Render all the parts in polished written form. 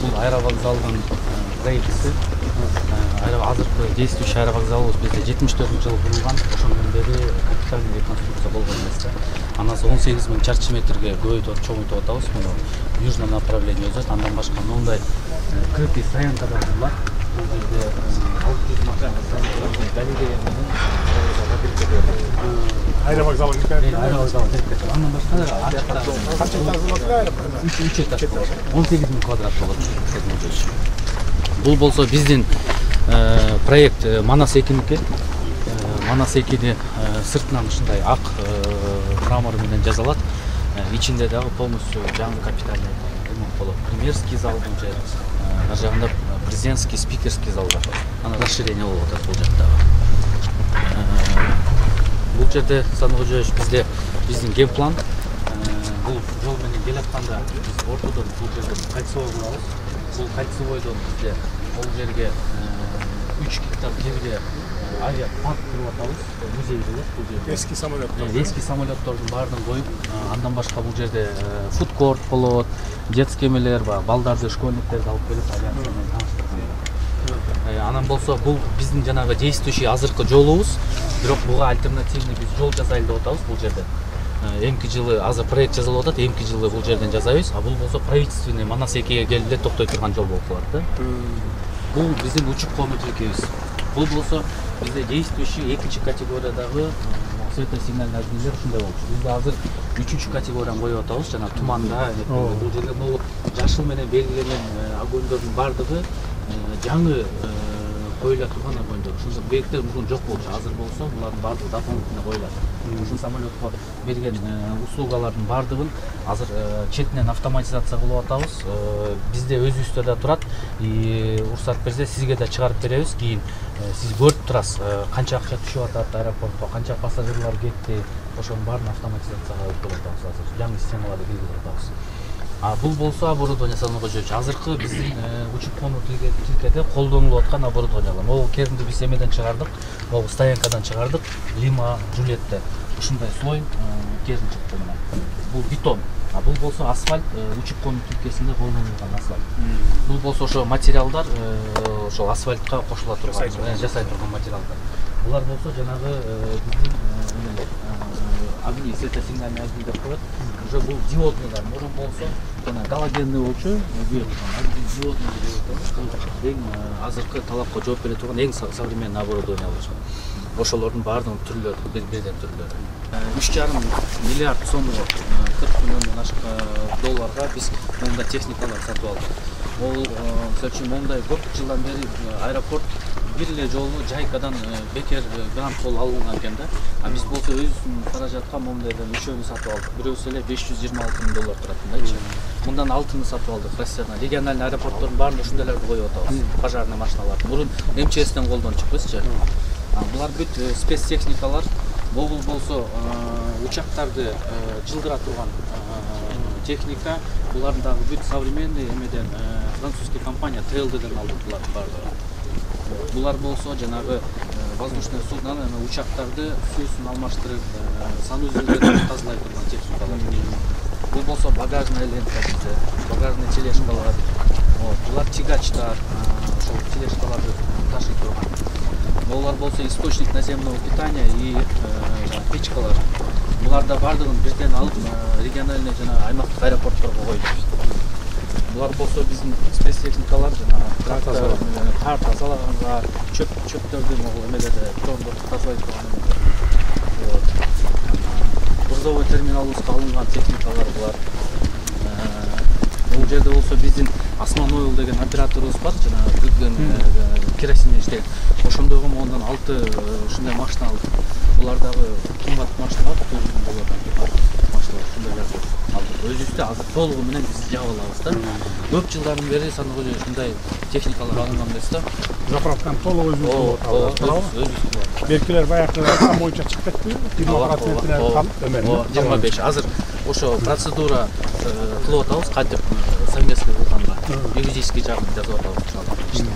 Бул аэровокзалдын проектisi. Азыркы действующий аэровокзалыбыз бизде 74-жылы курулган. Ошондон бери капитальный реконструкция болгон эмес да. Анан 18.000 чарчы метрге көбөйтүп чоңойтуп атабыз. Муну южный направление өзөт. Андан башка мындай крытый стоянкада бар. Бул жерде 600 машина галерея менен аэровокзалга кирип кетет. Аэровокзалга кирип кетет. Андан башка канча этаж болот? 3 этаж болот. 18.000 квадрат болот. Бул болсо биздин проект Манас 2ники. Манас 2ди сыртынан ушундай ак мрамор менен жазалат. Ичинде дагы полностью жаңы капитальный ремонт болот. Премьерский залдын жери, ар жагында президентский, спикерский зал бар. Аны расширение болуп атат бул жакта. Бул жерде Сандыкожоевич бизде биздин генплан. Бул жол менен келатканда биз ортодон бул жерден кольцевой курабыз. Бул кольцевойдон бизде бул жерге 3 гектар жерге авиапарк куруп атабыз. Музей болот бул жерде. Эски самолеттор. Эски самолеттордун баарын коюп, андан башка бул жерде фудкорт болот, детский эмелер бар, балдарды, школьниктерди алып келип авиация менен тааныштырган. Анан болсо бул биздин жанагы действующий азыркы жолубуз, бирок буга альтернативный биз жол жасайлы деп атабыз бул жерде. Эмки жылы азыр проект жазылып атат, эмки жылы бул жерден жасайбыз, а бул болсо правительственный Манас 2ге келип эле токтой турган жол болуп калат да. Бул биздин учуп кону тилкебиз. Бул болсо бизде действующий экинчи категориядагы светосигнальный огнилер ушундай болчу. Бизде азыр 3-чү категорияны коюп атабыз, жана туманда, бул жерде могу жашыл менен белгиленген огоньдордун бардыгы жаңы коюла турган огоньдор. Ушундай белгилер мурун жок болчу. Азыр болсо булардын баардыгы дополнительно коюлат. Ушул самолетко берген услугалардын баардыгын азыр четинен автоматизация кылып атабыз. Бизде өзүбүздө да турат. Уруксат берсе сизге да чыгарып беребиз. Кийин сиз көрүп турасыз канча акча түшүп атат аэропортко, канча пассажирлар кетти. Ошонун баарын автоматизацияга алып келип атабыз азыр. Жаңы системаларды киргизип атабыз. Бул болсо оборудование Сандыкожоевич азыркы биздин учуп кону тилкеде колдонулуп аткан оборудованиялар. Могу керинди биз эмеден чыгардык, могу стоянкадан чыгардык, Лима, Жулетте. Ушундай слой керин чыкты мына. Бул бетон, бул болсо асфальт, учуп кону тилкесинде колдонулган асфальт. Бул болсо ошо материалдар ошол асфальтка кошула турган, жасай турган материалдар. Булар болсо жанагы биздин огни, светосигнальный огни деп коет. Уже бул диодныйлар. Мурун болсо жана галогенный болчу, диодный эң азыркы талапка жооп бере турган эң современный оборудование болчу. Ошолордун баардыгынын түрлөрү, берген түрлөрү. 3,5 миллиард сомго 40 миллиондон ашык долларга биз мындай техникалар сатып алдык. Ол сөчүн мындай көп жылдан бери аэропорт бир эле жолу жайкадан бекер грант кол алынган экен да. Биз болсо өзүбүздүн каражатка мондайдан үчөөнү сатып алдык. Бирөөсү эле 526 миң доллар туратындайчы. Мындан 6-ны сатып алдык Россиядан. Региональный аэропорттордун баарында ушундайларды коюп атабыз. Пожарный машиналар. Мурун МЧСтен колдончукпузчу. Булар бүт спецтехникалар. Бул болсо учактарды жылдыра турган техника. Булардын дагы бүт современный эмеден французский компания ТЛДден алдык булардын баардыгы. Булар болсо жанагы воздушный суднаны, учактарды сүүсүн алмаштырып, санузелдерди тазалай турган техникалар. Бул болсо багажный лента бизде, багажный тележкалар. Булар тягачтар, ошол тележкаларды ташый турган. Булар болсо источник наземного питания и печкалар. Буларда бардыгын бирден алып, региональный жана аймактык аэропортторго коюп. Булар болсо биздин спецтехникалар жана кар тазалаганга, чөптөрдү могу эмелерде тондорду тазалай турган. Грузовой терминалыбызга алынган техникалар булар. Бул жерде болсо биздин Осман Ойл деген операторубуз бар, жана керосин иштеген. Ошондойго мондан 6 ушундай машина алдык. Булар дагы кымбат машиналар, $4,000 турган машиналар, ушундайларды алдык. Өзүбүздө азыр толугу менен биз жаап алабыз да. Көп жылдардан бери Сандыкожоевич ушундай техникалар алынган эмес да. Заправканы толук өзүбүз. Беркилер баягы район боюнча чыгып кетти. 20%-не калып төмен. 25. Азыр ошо процедура кылып атабыз, кантип совместный кылганга. Юридический жагын жазып атабыз.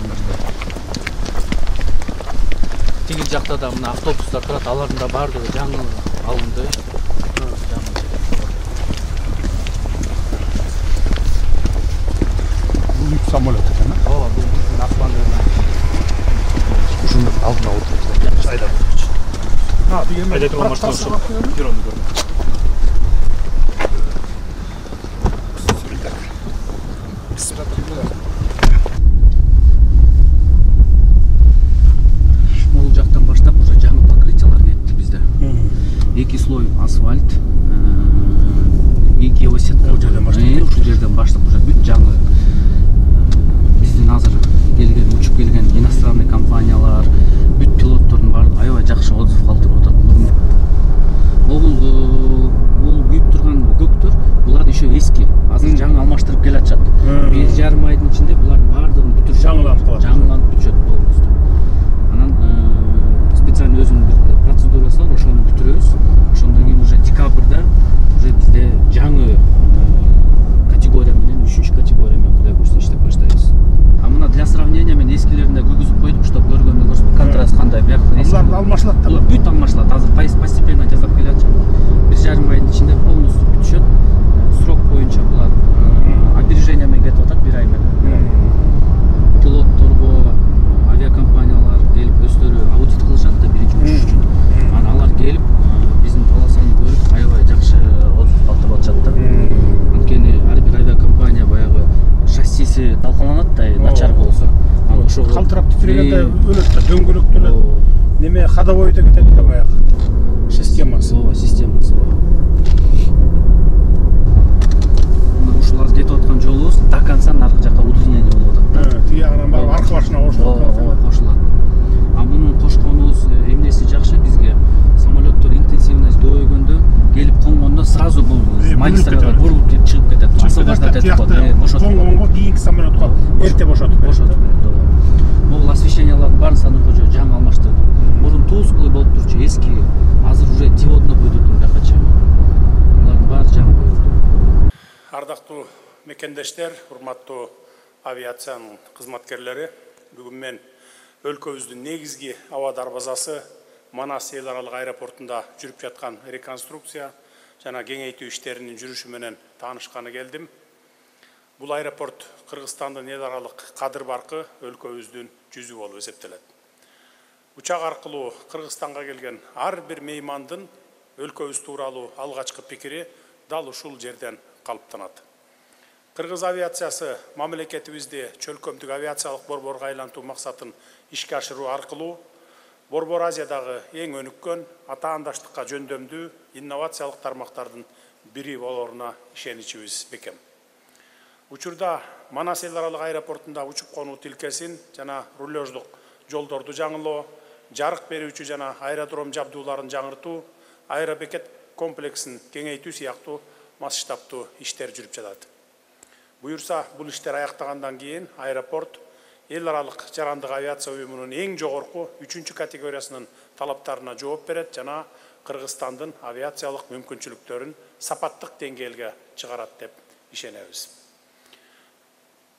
Тиги жакта да мына автобустар турат, алардын да баардыгы жаңы алынды. Айда тұрған машина бюроны көрдім. Бул жактан баштап уже жаңы покрытиялар кетти бизде. 2 слой асфальт, 2 осетка ушул жерден баштап уже бүт жаңы биздин азыр келген, учуп келген иностранный компаниялар, бүт пилоттордун баардыгы аябай жакшы отзыв калтырып атат. Бул күйүп турган көктөр, булар еще эски. Азыр жаңы алмаштырып келе атышат. 1,5 айдын ичинде булардын баардыгын бүтүрүп жаңыланып бүтүшөт полностью. Анан специально өзүнүн бир процедурасы бар, ошону бүтүрөбүз. Ошондон кийин уже декабрда уже бизде жаңы категория менен 3-чү категория менен кудай буйрса иштеп баштайбыз. А мына для сравнения мен эскилеринде көргөзүп койдум, чтобы көргөндө көрсөтүп контраст кандай. Булар алмашылат да. Бүт алмашылат. Азыр постепенно жасап келе атышат. 1,5 айдын ичинде полностью бүтүшөт. Срок боюнча булар опережение менен кетип атат 1 ай менен. Пилотторго авиакомпаниялар келип өздөрү аудит кылышат да биринчи учуш үчүн. Анан алар келип биздин полосаны көрүп аябай жакшы отзыв калтырып атышат да. Анткени ар бир авиакомпания баягы шассиси талкаланат да, начар болсо. Анан ошого калтырап титирегенде өлөт да, дөңгөлөктөлөт. Неме ходовойдо кетет да баягы. Системасы. Системасы. Ушул аз кетип аткан жолубуз до конца наркы жака удлинение болуп атат да. Тиягынан барып аркы башына кошулат. А мунун кошконубуз эмнеси жакшы бизге? Самолеттор интенсивность көбөйгөндө келип конгондо сразу бул магистралга бурулуп кетип чыгып кетет. Освобождать этип коет. Конгонго кийинки самолетко эрте бошотуп берет. Бул освещениялардын баарын Сануркожо жаңы алмаштырды. Мурун тусклый болуп турчу, эски, азыр уже диодно койдурдум жакачы. Булардын баары жаңы коюлду. Ардактуу мекендештер, урматтуу авиациянын кызматкерлери, бүгүн мен өлкөбүздүн негизги аба дарбазасы Манас эл аралык аэропортунда жүрүп жаткан реконструкция жана кеңейтүү иштеринин жүрүшү менен таанышканы келдим. Бул аэропорт Кыргызстандын эл аралык кадыр баркы өлкөбүздүн жүзү болуп эсептелет. Учак аркылуу Кыргызстанга келген ар бир меймандын өлкөбүз тууралуу алгачкы пикири дал ушул жерден калыптанат. Кыргыз авиациясы мамлекетибизди чөлкөмдүк авиациялык борборго айлантуу максатын ишке ашыруу аркылуу Борбор Азиядагы эң өнүккөн, атаандаштыкка жөндөмдүү инновациялык тармактардын бири болоруна ишеничибиз бекем. Учурда Манас эл аралык аэропортунда учуп конуу тилкесин жана рулеждук жолдорду жаңылоо, жарык берүүчү жана аэродром жабдууларын жаңыртуу, аэробекет комплексин кеңейтүү сыяктуу масштабтуу иштер жүрүп жатат. Буюрса, бул иштер аяктагандан кийин аэропорт эл аралык жарандык авиация уюмунун эң жогорку 3-чү категориясынын талаптарына жооп берет жана Кыргызстандын авиациялык мүмкүнчүлүктөрүн сапаттык деңгээлге чыгарат деп ишенебиз.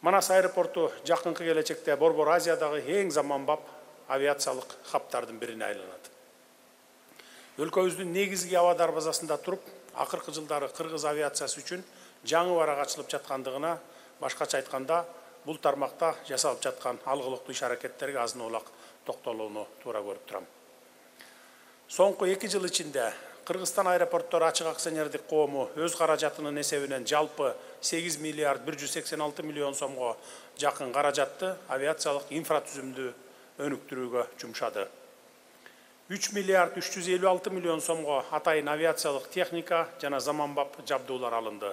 Манас аэропорту жакынкы келечекте Борбор Азиядагы эң заманбап авиациялык хабтардын бирине айланат. Өлкөбүздүн негизги аба дарбазасында туруп, акыркы жылдары кыргыз авиациясы үчүн жаңы барак ачылып жаткандыгына, башкача айтканда, бул тармакта жасалып жаткан алгылыктуу иш-аракеттерге азын-олак токтолууну туура көрүп турам. Соңку 2 жыл ичинде Кыргызстан аэропорттору ачык акционердик коому өз каражатынын эсебинен жалпы 8 миллиард 186 миллион сомго жакын каражатты авиациялык инфратүзүмдү өнүктүрүүгө жумшады. 3 миллиард 356 миллион сомго атайын авиациялык техника жана заманбап жабдуулар алынды.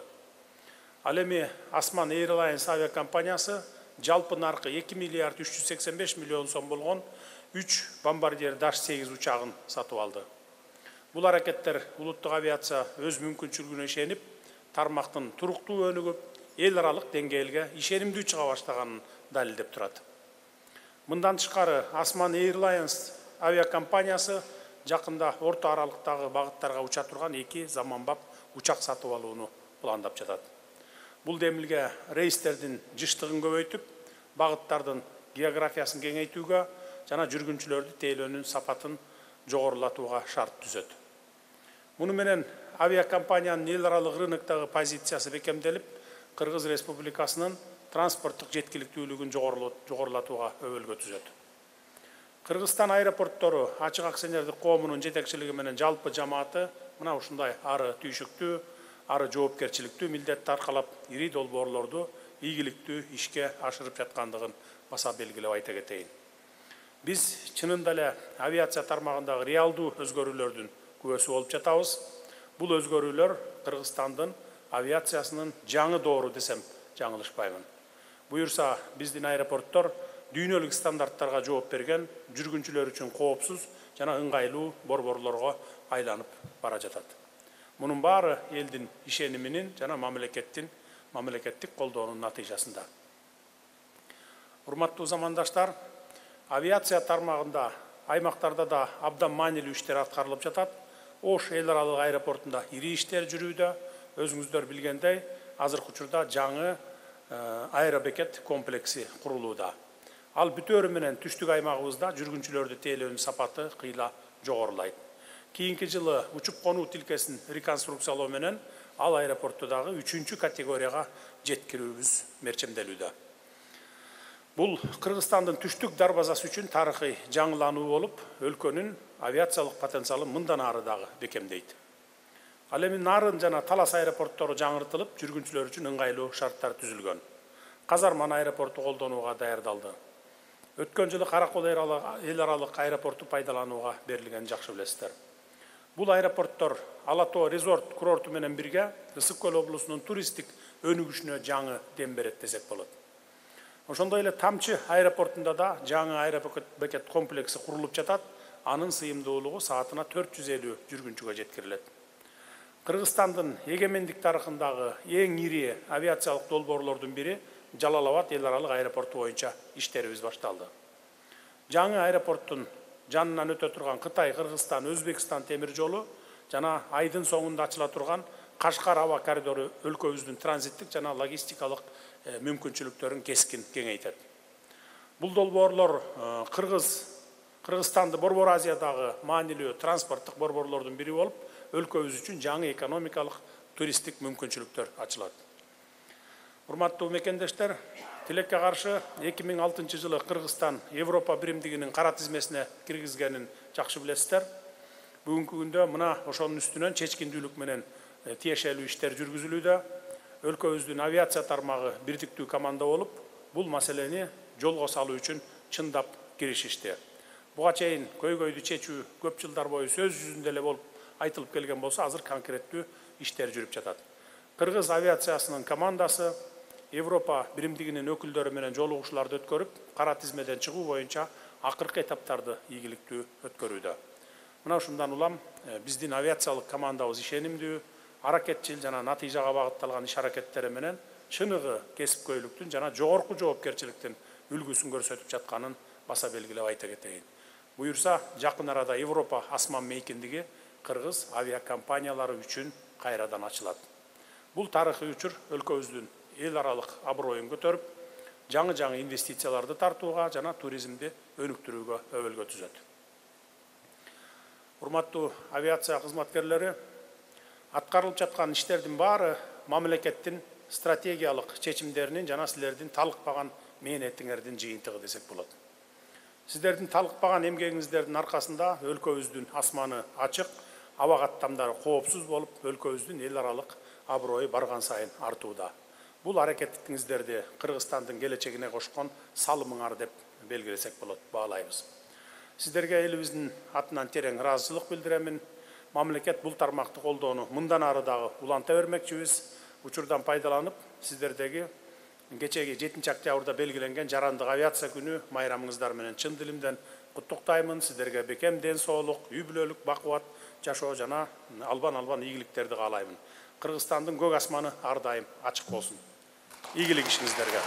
Ал эми Osman Airlines авиакомпаниясы жалпы наркы 2 миллиард 385 миллион сом болгон 3 бомбардир Dash 8 учагын сатып алды. Бул аракеттер улуттук авиация өз мүмкүнчүлүгүнө ишенип, тармактын туруктуу өнүгүп, эл аралык деңгээлге ишенимдүү чыга баштаганын далилдеп турат. Мындан тышкары Osman Airlines авиакомпаниясы жакында орто аралыктагы багыттарга уча турган 2 заманбап учак сатып алууну пландап жатат. Бул демилге рейстердин жыштыгын көбөйтүп, багыттардын географиясын кеңейтүүгө жана жүргүнчүлөрдү тейлөөнүн сапатын жогорулатууга шарт түзөт. Муну менен авиакомпаниянын эл аралык рыноктогу позициясы бекемделип, Кыргыз Республикасынын транспорттук жеткиликтүүлүгүн жогорулатууга өбөлгө түзөт. Кыргызстан аэропорттору ачык акционердик коомунун жетекчилиги менен жалпы жамааты мына ушундай ары түйшүктүү, ары жоопкерчиликтүү милдетти аркалап ири долбоорлорду ийгиликтүү ишке ашырып жаткандыгын баса белгилеп айта кетейин. Биз чынында эле авиация тармагындагы реалдуу өзгөрүүлөрдүн күбөсү болуп жатабыз. Бул өзгөрүүлөр Кыргызстандын авиациясынын жаңы доору десем жаңылышпаймын. Буюрса, биздин аэропорттор дүйнөлүк стандарттарга жооп берген, жүргүнчүлөр үчүн коопсуз жана ыңгайлуу борборлорго айланып бара жатат. Мунун баары элдин ишениминин жана мамлекеттик колдоонун натыйжасында. Урматтуу замандаштар, авиация тармагында аймактарда да абдан маанилүү иштер аткарылып жатат. Ош эл аралык аэропортунда ири иштер жүрүүдө. Өзүңүздөр билгендей, азыркы учурда жаңы аэробекет комплекси курулууда. Ал бүтөөрү менен түштүк аймагыбызда жүргүнчүлөрдү тейлөөнүн сапаты кыйла жогорулайт. Кийинки жылы учуп конуу тилкесин реконструкциялоо менен ал аэропорту дагы 3-чү категорияга жеткирүүбүз мерчемделүүдө. Бул Кыргызстандын түштүк дарбазасы үчүн тарыхый жаңылануу болуп, өлкөнүн авиациялык потенциалын мындан ары дагы бекемдейт. Ал эми Нарын жана Талас аэропорттору жаңыртылып, жүргүнчүлөр үчүн ыңгайлуу шарттар түзүлгөн. Казарман аэропорту колдонууга даярдалды. Өткөн жылы Каракол эл аралык аэропорту пайдаланууга берилгенин жакшы билесиздер. Бул аэропорттор Ала Тоо резорт курорту менен бирге Ысык Көл облусунун туристтик өнүгүшүнө жаңы дем берет десек болот. Ошондой эле Тамчы аэропортунда да жаңы аэробекет комплекси курулуп жатат. Анын сыйымдуулугу саатына 450 жүргүнчүгө жеткирилет. Кыргызстандын эгемендик тарыхындагы эң ири авиациялык долбоорлордун бири Жалал Абад эл аралык аэропорту боюнча иштерибиз башталды. Жаңы аэропорттун жанынан өтө турган Кытай, Кыргызстан, Өзбекстан темир жолу жана айдын соңунда ачыла турган Кашкар аба коридору өлкөбүздүн транзиттик жана логистикалык мүмкүнчүлүктөрүн кескин кеңейтет. Бул долбоорлор Кыргызстанды Борбор Азиядагы маанилүү транспорттук борборлордун бири болуп, өлкөбүз үчүн жаңы экономикалык туристтик мүмкүнчүлүктөр ачылат. Урматтуу мекендештер, тилекке каршы 2006 жылы Кыргызстан Европа биримдигинин кара тизмесине киргизгенин жакшы билесиздер. Бүгүнкү күндө мына ошонун үстүнөн чечкиндүүлүк менен тиешелүү иштер жүргүзүлүүдө. Өлкөбүздүн авиация тармагы бирдиктүү команда болуп, бул маселени жолго салуу үчүн чындап киришишти. Буга чейин көйгөйдү чечүү көп жылдар бою сөз жүзүндө эле болуп айтылып келген болсо, азыр конкреттүү иштер жүрүп жатат. Кыргыз авиациясынын командасы Европа биримдигинин өкүлдөрү менен жолугушууларды өткөрүп, кара тизмеден чыгуу боюнча акыркы этаптарды ийгиликтүү өткөрүүдө. Мына ушундан улам биздин авиациялык командабыз ишенимдүү, аракетчил жана натыйжага багытталган иш аракеттери менен чыныгы кесипкөйлүктүн жана жогорку жоопкерчиликтин үлгүсүн көрсөтүп жатканын баса белгилеп айта кетейин. Буюрса, жакын арада Европа асман мейкиндиги кыргыз авиакомпаниялары үчүн кайрадан ачылат. Бул тарыхый учур өлкөбүздүн эл аралык аброюн көтөрүп, жаңы инвестицияларды тартууга жана туризмди өнүктүрүүгө өбөлгө түзөт. Урматтуу авиация кызматкерлери, аткарылып жаткан иштердин баары мамлекеттин стратегиялык чечимдеринин жана силердин талыкпаган мээнетиңердин жыйынтыгы десек болот. Сиздердин талыкпаган эмгегиңиздердин аркасында өлкөбүздүн асманы ачык, аба каттамдары коопсуз болуп, өлкөбүздүн эл аралык аброю барган сайын артууда. Бул аракеттиңиздерди Кыргызстандын келечегине кошкон салымыңар деп белгилесек болот, баалайбыз. Сиздерге элибиздин атынан терең ыраазычылык билдиремин. Мамлекет бул тармакты колдоону мындан ары дагы уланта бермекчибиз. Учурдан пайдаланып, сиздердеги кечеги 7 октябрда белгиленген жарандык авиация күнү майрамыңыздар менен чын дилимден куттуктаймын. Сиздерге бекем ден соолук, үй бүлөлүк бакубат жашоо жана албан ийгиликтерди каалаймын. Кыргызстандын көк асманы ар дайым ачык болсун. Ийгилик ишиңиздерге.